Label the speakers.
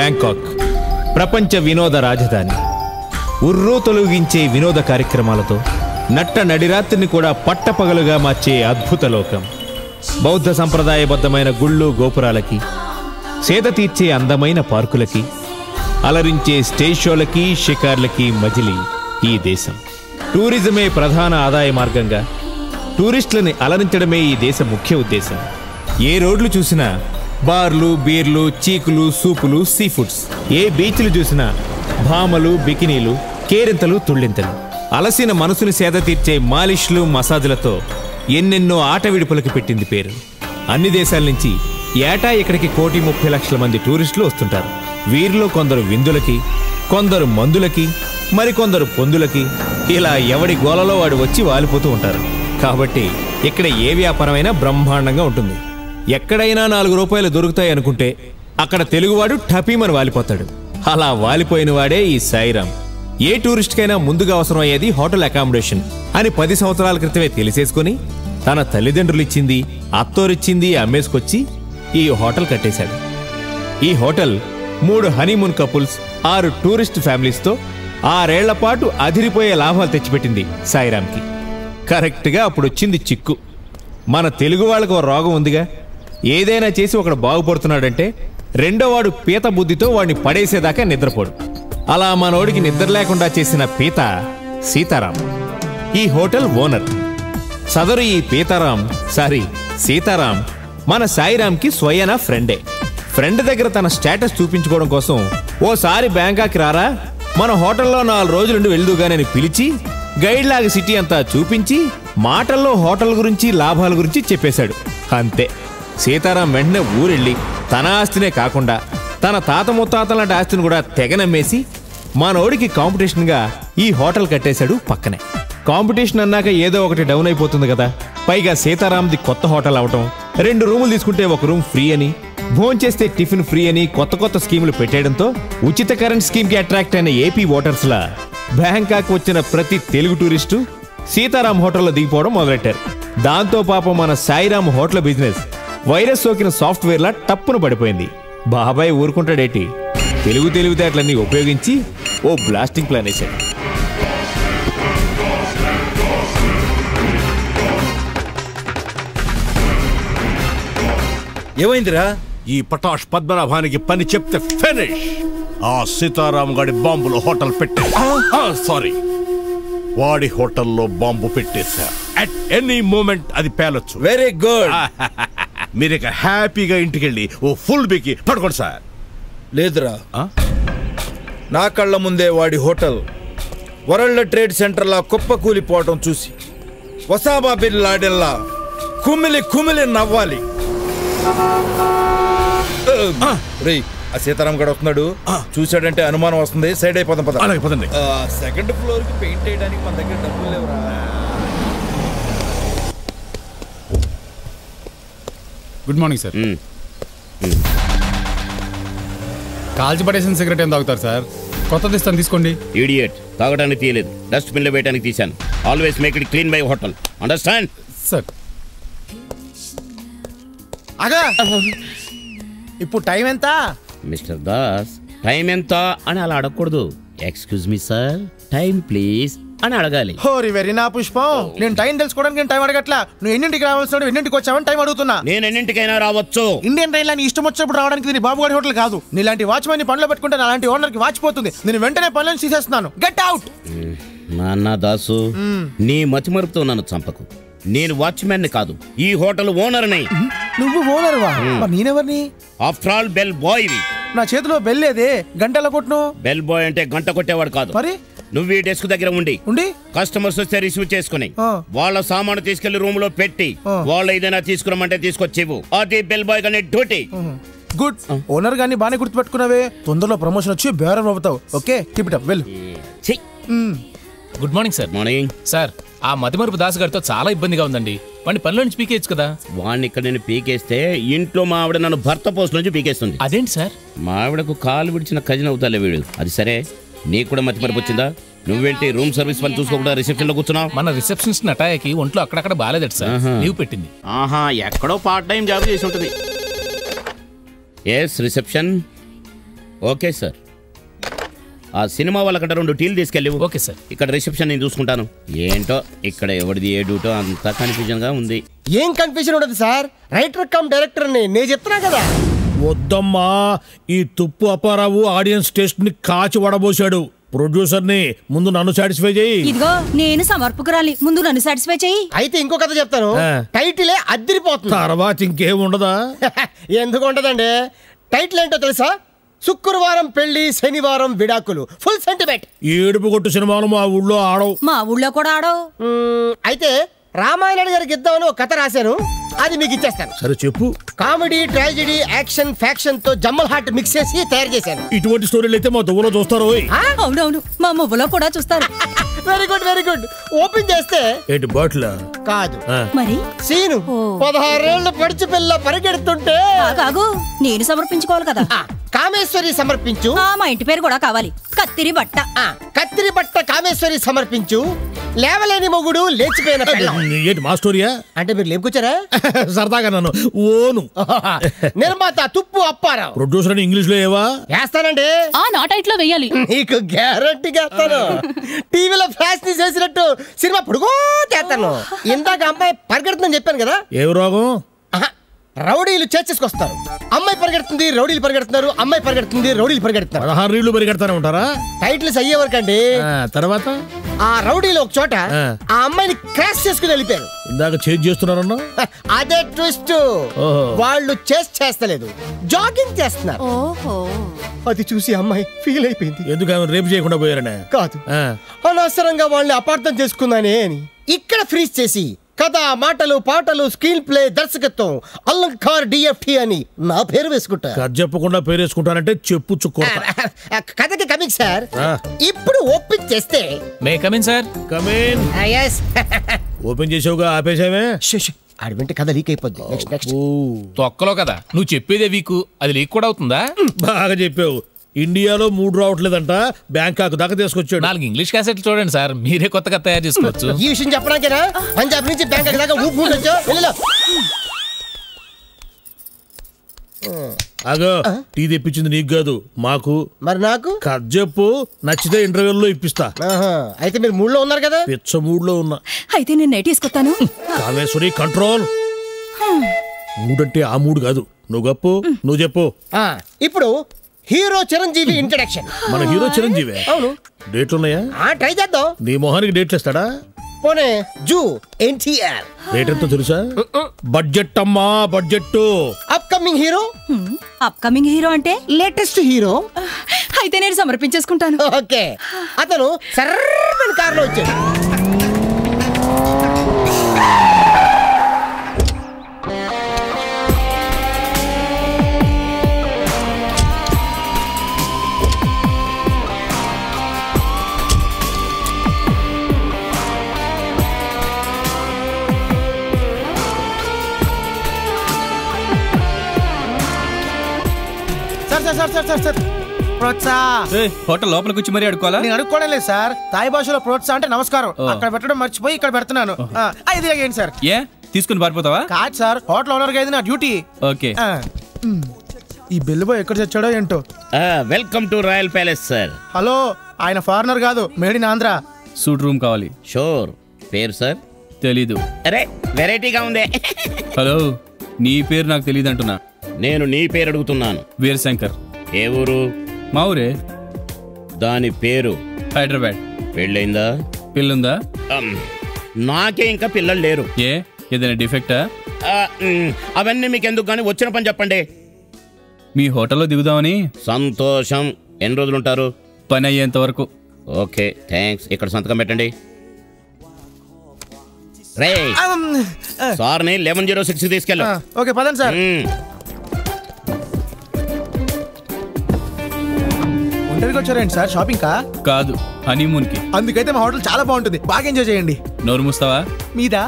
Speaker 1: Bangkok ప్రపంచ వినోద రాజధాని. ఉర్రూ తొలగించే వినోద కార్యక్రమాలతో నట్ట నడిరాత్రిని కూడా పట్టపగలుగా మార్చే అద్భుత లోకం. బౌద్ధ సంప్రదాయబద్ధమైన గుళ్ళు గోపురాలకి, సేద తీర్చే అందమైన పార్కులకి, అలరించే స్టేజ్ షోలకి, షికార్లకి మజిలీ ఈ దేశం. టూరిజమే ప్రధాన ఆదాయ మార్గంగా టూరిస్టులని అలరించడమే ఈ దేశ ముఖ్య ఉద్దేశం. ఏ రోడ్లు చూసినా బార్లు, బీర్లు, చీకులు, సూపులు, సీ ఫుడ్స్. ఏ బీచ్లు చూసినా భామలు, బికినీలు, కేరింతలు, తుళ్ళింతలు. అలసిన మనసుని సేద తీర్చే మాలిష్లు, మసాజులతో ఎన్నెన్నో ఆట విడుపులకి పెట్టింది పేరు. అన్ని దేశాల నుంచి ఏటా ఇక్కడికి 1,30,00,000 మంది టూరిస్టులు వస్తుంటారు. వీరిలో కొందరు విందులకి, కొందరు మందులకి, మరికొందరు పొందులకి, ఇలా ఎవడి గోలలో వాడు వచ్చి వాలిపోతూ ఉంటారు. కాబట్టి ఇక్కడ ఏ వ్యాపారమైనా బ్రహ్మాండంగా ఉంటుంది. ఎక్కడైనా 4 రూపాయలు దొరుకుతాయి అనుకుంటే అక్కడ తెలుగువాడు టపీమని వాలిపోతాడు. అలా వాలిపోయిన వాడే ఈ సాయిరాం. ఏ టూరిస్ట్కైనా ముందుగా అవసరం అయ్యేది హోటల్ అకామిడేషన్ అని 10 సంవత్సరాల క్రితమే తెలిసేసుకుని తన తల్లిదండ్రులు ఇచ్చింది, అత్తోరిచ్చింది అమ్మేసుకొచ్చి ఈ హోటల్ కట్టేశాడు. ఈ హోటల్ 3 హనీమూన్ కపుల్స్, 6 టూరిస్ట్ ఫ్యామిలీస్తో 6 ఏళ్ల పాటు అదిరిపోయే లాభాలు తెచ్చిపెట్టింది సాయిరాంకి. కరెక్ట్గా అప్పుడు వచ్చింది చిక్కు. మన తెలుగు వాళ్ళకు రోగం ఉందిగా, ఏదైనా చేసి ఒకడు బాగుపడుతున్నాడంటే రెండోవాడు పీత బుద్ధితో వాడిని పడేసేదాకా నిద్రపోడు. అలా మనోడికి నిద్ర లేకుండా చేసిన పీత సీతారాం, ఈ హోటల్ ఓనర్. సదరు ఈ సీతారాం మన సాయిరాంకి స్వయన ఫ్రెండే. ఫ్రెండ్ దగ్గర తన స్టేటస్ చూపించుకోవడం కోసం ఓసారి బ్యాంకాక్ రారా, మన హోటల్లో 4 రోజులుండి వెళ్దుగానని పిలిచి గైడ్ లాగా సిటీ అంతా చూపించి మాటల్లో హోటల్ గురించి, లాభాల గురించి చెప్పేశాడు. అంతే, సీతారాం వెంటనే ఊరెళ్ళి తన ఆస్తినే కాకుండా తన తాత ముత్తాతల లాంటి ఆస్తిని కూడా తెగనమ్మేసి మనోడికి కాంపిటీషన్గా ఈ హోటల్ కట్టేశాడు పక్కనే. కాంపిటీషన్ అన్నాక ఏదో ఒకటి డౌన్ అయిపోతుంది కదా. పైగా సీతారాంది కొత్త హోటల్ అవటం, 2 రూములు తీసుకుంటే 1 రూమ్ ఫ్రీ అని, భోంచేస్తే టిఫిన్ ఫ్రీ అని కొత్త స్కీములు పెట్టేయడంతో ఉచిత కరెంట్ స్కీమ్కి అట్రాక్ట్ అయిన ఏపీ ఓటర్స్లా బ్యాంకాక్ వచ్చిన ప్రతి తెలుగు టూరిస్టు సీతారాం హోటల్లో దిగిపోవడం మొదలెట్టారు. దాంతో పాపం మన సాయిరాం హోటల్ బిజినెస్ వైరస్ సోకిన సాఫ్ట్వేర్లా టప్పును పడిపోయింది. బాబాయ్ ఊరుకుంటాడేటి, తెలివితేటలన్నీ ఉపయోగించి ఓ బ్లాస్టింగ్ ప్లాన్ వేశాడు.
Speaker 2: ఏమైందిరా?
Speaker 3: ఈ పటాష్ పద్మనాభానికి పని చెప్తే ఫినిష్. ఆ సీతారాం గాడి బాంబులో హోటల్ సారీ వాడి హోటల్లో బాంబు పెట్టేశా. అట్ ఎనీ మూమెంట్ అది పేలొచ్చు.
Speaker 2: Very good.
Speaker 3: మీరిక హ్యాపీగా ఇంటికెళ్ళి ఓ ఫుల్ బికి పడుకోండి సార్.
Speaker 2: లేదురా, నా కళ్ళ ముందే వాడి హోటల్ వరల్డ్ ట్రేడ్ సెంటర్లా కుప్ప కూలిపోవటం చూసి ఒసామా బిన్ లాడెన్లా కుమిలి నవ్వాలి. రేయ్, ఆ సీతారాం గడు వస్తున్నాడు, చూసాడంటే అనుమానం వస్తుంది. సైడ్ అయిపోదాం పద.
Speaker 3: అలాగే పదండి.
Speaker 2: 2nd ఫ్లోర్ కి పెయింట్ వేయడానికి మన దగ్గర డబ్బులు లేవురా.
Speaker 4: Good morning sir. కాల్చి పడేసిన సిగరెట్ ఏం తాగుతారు సార్? కొత్తది ఇస్తాను తీసుకోండి.
Speaker 5: ఇడియట్, తాగడానికి తీయలేదు, డస్ట్బిన్ లో వేయడానికి తీశాను. Always make it clean by hotel, understand
Speaker 4: sir?
Speaker 6: అగా ఇప్పుడు టైం ఎంత?
Speaker 5: మిస్టర్ దాస్, టైం ఎంత అని అలా అడగకూడదు. Excuse me sir, time please అని అడగాలి.
Speaker 6: హోరి వెరీ నా పుష్పం, నేను టైం తెలుసుకోవడానికి నేను టైం అడగట్లా. నువ్వు ఎన్నింటికి రావాల్సిన ఎన్నింటికి వచ్చావని టైం అడుగుతున్నా.
Speaker 5: నేను ఎన్నింటికైనా రావచ్చు.
Speaker 6: ఇండియన్ రైల్ నీ ఇష్టం వచ్చినప్పుడు రావడానికి దీని బాబుగారి హోటల్ కాదు. నీలాంటి వాచ్మెన్ ని పనిలో పెట్టుకుంటే అలాంటి ఓనర్ కి వాచిపోతుంది. నేను వెంటనే పనులను తీసేస్తున్నాను. Get out.
Speaker 5: నాన్న దాసు, నీ మతిమరుపుతో నన్ను చంపకు. నేను వాచ్మెన్ ని కాదు, ఈ హోటల్ ఓనర్ని.
Speaker 6: నువ్వు ఓనర్వా? నేనెవరిని?
Speaker 5: After all bell boy.
Speaker 6: నా చేతిలో బెల్ లేదే, గంటల కొట్టును.
Speaker 5: బెల్ బాయ్ అంటే గంట కొట్టేవాడు కాదు.
Speaker 6: మరి
Speaker 5: నువ్వు ఈ డెస్క్ దగ్గర ఉండి కస్టమర్స్ వస్తే రిసీవ్ చేసుకుని వాళ్ళ సామాను తీసుకెళ్లి రూమ్ లో పెట్టి వాళ్ళు ఏదైనా తీసుకురమ్మంటే తీసుకొచ్చేవు. అది బెల్ బాయ్ గానే డ్యూటీ.
Speaker 6: గుడ్. ఓనర్ గాని బానే గుర్తుపెట్టుకున్నావే. తొందరలో ప్రమోషన్ వచ్చి బేరం అవుతావు. Okay, keep it up. Well.
Speaker 7: Good morning sir.
Speaker 5: Morning
Speaker 7: sir. ఆ మతిమరుపు దాస్ గారితో చాలా ఇబ్బందిగా ఉందండి. వాడిని పనిలో నుంచి పీకేయచ్చు కదా.
Speaker 5: వాడిని ఇక్కడ నేను పీకేస్తే ఇంట్లో మా ఆవిడ నన్ను భర్త పోస్ట్ నుంచి పీకేస్తుంది.
Speaker 7: అదేంటి సార్?
Speaker 5: మా ఆవిడకు కాలు విడిచిన కజిన్ అవుతాలే వీడు. అది సరే, నీకు కూడా మతిమరుపు వచ్చిందా? నువ్వేంటి రూమ్ సర్వీస్ పని చూసుకోకుండా రిసెప్షన్ లో కూర్చున్నావు?
Speaker 7: మన రిసెప్షనిస్ట్ నటాయకి ఒంట్లో అక్కడక్కడ బాలేదట సార్, లీవ్ పెట్టింది.
Speaker 5: ఆహా, ఎక్కడో పార్ట్ టైం జాబ్ చేసి ఉంటుంది. Yes reception. Okay sir. ఆ సినిమా వాళ్ళకంటే 2 టీలు తీసుకెళ్ళి.
Speaker 7: Okay sir.
Speaker 5: ఇక్కడ రిసెప్షన్ నేను చూసుకుంటాను. ఏంటో ఇక్కడ ఎవరిది ఏ డ్యూటో అంతా కన్ఫ్యూజన్ గా ఉంది.
Speaker 8: ఏం కన్ఫ్యూజన్ ఉండదు సార్, రైటర్ కమ్ డైరెక్టర్ ని నేను చెప్తున్నా కదా.
Speaker 3: వద్దమ్మా, ఈ తుప్పు అప్పారావు ఆడియన్స్ టేస్ట్ ని కాచి వడబోసాడు. ప్రొడ్యూసర్ ని ముందు నన్ను సాటిస్ఫై చేయి.
Speaker 9: ఇదిగో నేను సమర్పకురాలి, ముందు నన్ను సాటిస్ఫై చేయి.
Speaker 8: అయితే ఇంకో కథ చెప్తాను, టైటిలే అద్దరిపోతుంది.
Speaker 3: తర్వాత ఇంకేం ఉండదా?
Speaker 8: ఎందుకు ఉండదండి, టైటిల్ ఏంటో తెలుసా? శుక్రవారం పెళ్లి, శనివారం విడాకులు. Full sentiment.
Speaker 3: ఏడుపు కొట్టు సినిమాలు మా ఊళ్ళో ఆడవు.
Speaker 9: మా ఊళ్ళో కూడా ఆడవు.
Speaker 8: అయితే రామాయణ గారికి ఇద్దామని ఒక కథ రాశాను, అది మీకు ఇచ్చేస్తాను.
Speaker 3: సరే చెప్పు.
Speaker 8: కామెడీ, ట్రాజెడీ, యాక్షన్, ఫ్యాక్షన్ తో జమ్మల్ హార్ట్ మిక్స్ చేసి తయారు చేశాను.
Speaker 3: ఇటువంటి స్టోరీలు అయితే మా దువ్వలో చూస్తారు.
Speaker 9: అవునవును, మా మువ్వలో కూడా చూస్తారు.
Speaker 8: Very good very good. Open చేస్తే
Speaker 3: ఏంటి బాటిల్
Speaker 8: కాదు,
Speaker 9: మరి
Speaker 8: సీను 16 ఏళ్ల పడిచి పిల్ల పరిగెడుతుంటే
Speaker 9: కాగు నేను సమర్పించుకోవాలి కదా.
Speaker 8: కామేశ్వరి సమర్పించు.
Speaker 9: మా ఇంటి పేరు కూడా కావాలి, కత్తిరి బట్ట.
Speaker 8: కత్తిరి బట్ట కామేశ్వరి సమర్పించు. లేవలేని మొగుడు, లేచిపోయిన పెళ్ళాం.
Speaker 3: ఏంటి మా స్టోరీయా?
Speaker 8: అంటే మీరు లేపుకొచ్చారా?
Speaker 3: సరదాగా నన్ను ఓను.
Speaker 8: నిర్మాత తుప్పు అప్పారావు.
Speaker 3: ప్రొడ్యూసర్ అని ఇంగ్లీష్ లో ఏవా
Speaker 8: వేస్తానండి.
Speaker 9: నా టైట్ లో వెయ్యాలి.
Speaker 8: నీకు గ్యారంటీగా వేస్తాను. టీవీలో ఫ్లాష్ ని చేసినట్టు సినిమా పొడుగో చేస్తాను. ఇందాక అమ్మాయి పరిగెడుతుందని చెప్పాను కదా.
Speaker 3: ఏ రోగం?
Speaker 8: రౌడీలు చేర్చేసుకొస్తారు. అమ్మాయి పరిగెడుతుంది, రౌడీలు పరిగెడుతున్నారు. అమ్మాయి పరిగెడుతుంది, రౌడీలు పరిగెడుతున్నారు.
Speaker 3: 16 రీళ్లు పరిగెడతానే ఉంటారా?
Speaker 8: టైటిల్స్ అయ్యే వరకండి.
Speaker 3: తర్వాత
Speaker 8: ఆ రౌడీలు ఒక చోట ఆ అమ్మాయిని క్రాష్ చేసుకుని వెళ్ళిపోయారు.
Speaker 3: ఇందాక చేంజ్ చేస్తున్నారన్నా?
Speaker 8: అదే ట్విస్ట్. వాళ్ళు చేస్తలేదు, జాగింగ్ చేస్తున్నారు. అది చూసి అమ్మాయి ఫీల్ అయిపోయింది.
Speaker 3: ఎందుకు ఆమె రేపు చేయకుండా పోయారనే?
Speaker 8: కాదు, అనవసరంగా వాళ్ళని అపార్థం చేసుకున్నానే అని ఇక్కడ ఫ్రీజ్ చేసి కథ, మాటలు, పాటలు, స్క్రీన్ ప్లే, దర్శకత్వం అలంకార్ డిఎఫ్టి అని నా పేరు వేసుకుంటా.
Speaker 3: కథ చెప్పకుండా పేరు వేసుకుంటానంటే చెప్పు చుక్కోట.
Speaker 8: కథకి కమింగ్ సార్. ఇప్పుడు ఓపెన్ చేస్తే
Speaker 7: may come in sir.
Speaker 3: Come in. Open చేసావుగా ఆపేసావే.
Speaker 8: ఆడి వెంట కథ లీక్ అయిపోద్ది. నెక్స్ట్
Speaker 7: తొక్కలో కదా నువ్వు చెప్పేదే వీకు, అది లీక్ కూడా అవుతుందా?
Speaker 3: బాగా చెప్పావు. ఇండియాలో 3 రావట్లేదంట, బ్యాంకాక్ దాకా తీసుకొచ్చాడు.
Speaker 7: 4 ఇంగ్లీష్ క్యాసెట్లు చూడండి సార్, మీరే కొత్తగా తయారు చేసుకోవచ్చు.
Speaker 8: ఈ విషయం చెప్పడానికేనా పంజాబ్ నుంచి బ్యాంకాక్ దాకా ఊపుకుంటూ
Speaker 3: అగో టీ తెప్పించింది నీకు కాదు, మాకు.
Speaker 8: మరి నాకు
Speaker 3: కథ చెప్పు, నచ్చితే ఇంటర్వ్యూలో ఇప్పిస్తా.
Speaker 8: అయితే మీరు మూడ్లో ఉన్నారు కదా?
Speaker 3: పిచ్చ మూడ్లో ఉన్నా.
Speaker 9: అయితే నేను నైట్ తీసుకొస్తాను.
Speaker 3: కామేశ్వరి కంట్రోల్. మూడంటే ఆ మూడు కాదు, నువ్వు గప్పు, నువ్వు చెప్పు.
Speaker 8: ఇప్పుడు హీరో చిరంజీవి ఇంట్రడక్షన్.
Speaker 3: మన హీరో చిరంజీవి?
Speaker 8: అవును.
Speaker 3: డేట్లు ఉన్నాయా?
Speaker 8: ట్రై చేద్దాం.
Speaker 3: నీ మొహానికి డేట్లు ఇస్తాడా?
Speaker 8: పోనే జూ ఎన్టీఆర్.
Speaker 3: రేట్ ఎంతో తెలుసా? బడ్జెట్ అమ్మా, budget.
Speaker 8: Upcoming hero.
Speaker 9: Upcoming hero అంటే
Speaker 8: లేటెస్ట్ హీరో.
Speaker 9: అయితే నేను సమర్పించేసుకుంటాను.
Speaker 8: ఓకే. అతను సర్రని కారులో వచ్చాడు. సార్ ప్రోత్సా.
Speaker 7: హోటల్ లోపలికి వచ్చి మరీ అడుకోవాలా?
Speaker 6: నేను అడుక్కోవడం లేదు సార్, తాయి భాషలో ప్రోత్సా అంటే నమస్కారం. అక్కడ పెట్టడం మర్చిపోయి ఇక్కడ పెడుతున్నాను. ఇది ఏంటి సార్?
Speaker 7: ఏ తీసుకుని పారిపోతావా?
Speaker 6: కాదు సార్, హోటల్ ఓనర్ గా ఇది నా డ్యూటీ.
Speaker 7: ఓకే.
Speaker 6: ఈ బిల్లు బాయ్ ఎక్కడ చచ్చాడో ఏంటో.
Speaker 5: Welcome to royal palace sir.
Speaker 6: Hello, ఆయన ఫారినర్ కాదు, made in Andhra.
Speaker 7: Suite room కావాలి.
Speaker 5: షూర్. పేరు సార్?
Speaker 7: తెలీదు.
Speaker 5: అరే వెరైటీగా ఉంది.
Speaker 7: హలో, నీ పేరు నాకు తెలియదు అంటున్నా.
Speaker 5: నేను నీ పేరు అడుగుతున్నాను.
Speaker 7: వీరశంకర్.
Speaker 5: ఏ ఊరు?
Speaker 7: మా ఊరే.
Speaker 5: దాని పేరు?
Speaker 7: హైదరాబాద్.
Speaker 5: పెళ్ళైందా?
Speaker 7: పిల్లుందా?
Speaker 5: నాకే ఇంకా పిల్లలు లేరు.
Speaker 7: ఏ ఏదైనా డిఫెక్టా?
Speaker 5: అవన్నీ మీకు ఎందుకు కానీ వచ్చిన పని చెప్పండి.
Speaker 7: మీ హోటల్లో దిగుదామని.
Speaker 5: సంతోషం. ఎన్ని రోజులు ఉంటారు?
Speaker 7: పని అయ్యేంత వరకు.
Speaker 5: Okay thanks. ఇక్కడ సంతకం పెట్టండి. రే సార్ని 1106 తీసుకెళ్ళు.
Speaker 6: ఓకే పదండి సార్. ఒంటరిగా వచ్చారేంటి సార్? షాపింగ్ కా?
Speaker 7: కాదు, హనీమూన్ కి.
Speaker 6: అందుకైతే మా హోటల్ చాలా బాగుంటుంది, బాగా ఎంజాయ్ చేయండి.
Speaker 7: నోరు మూస్తావా?
Speaker 6: మీదా?